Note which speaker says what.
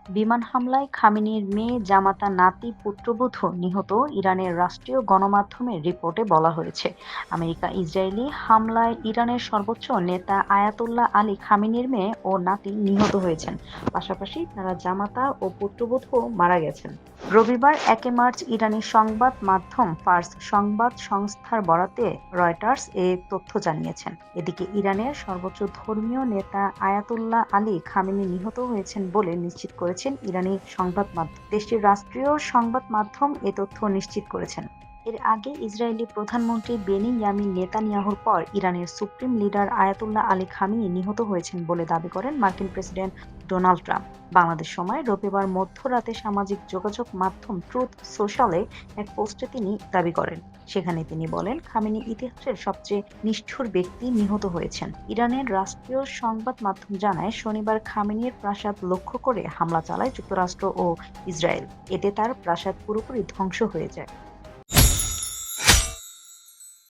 Speaker 1: বিমান হামলায় খামেনির মেয়ে জামাতা নাতি পুত্রবধূ নিহত, ইরানের রাষ্ট্রীয় গণমাধ্যমের রিপোর্টে বলা হয়েছে। আমেরিকা-ইসরায়েলি হামলায় ইরানের সর্বোচ্চ নেতা আয়াতুল্লাহ আলী খামেনির মেয়ে ও নাতি নিহত হয়েছেন। পাশাপাশি তারা জামাতা ও পুত্রবধূও মারা গেছেন। রবিবার ১ মার্চ ইরানি সংবাদ মাধ্যম ফার্স সংবাদ সংস্থার বরাতে রয়টার্স এ তথ্য জানিয়েছেন। এদিকে ইরানের সর্বোচ্চ ধর্মীয় নেতা আয়াতুল্লাহ আলী খামেনি নিহত হয়েছেন বলে নিশ্চিত করেছেন ইরানি সংবাদ মাধ্যম। দেশটির রাষ্ট্রীয় সংবাদ মাধ্যম এ তথ্য নিশ্চিত করেছেন। এর আগে ইসরায়েলি প্রধানমন্ত্রী বেনিয়ামিন নেতানিয়াহুর পর ইরানের supreme leader Ayatollah Ali Khamenei নিহত হয়েছেন বলে দাবি করেন মার্কিন প্রেসিডেন্ট ডোনাল্ড ট্রাম্প। বাংলাদেশ সময় রবিবার মধ্যরাতে সামাজিক যোগাযোগ মাধ্যম ট্রুথ সোশ্যালে এক পোস্টে তিনি দাবি করেন। সেখানে তিনি বলেন, খামেনি ইতিহাসের সবচেয়ে নিষ্ঠুর ব্যক্তি নিহত হয়েছেন। ইরানের রাষ্ট্রীয় সংবাদ মাধ্যম জানায়, শনিবার খামেনির প্রাসাদ লক্ষ্য করে হামলা চালায় যুক্তরাষ্ট্র ও ইসরায়েল। এতে তার প্রাসাদ পুরোপুরি ধ্বংস হয়ে যায়।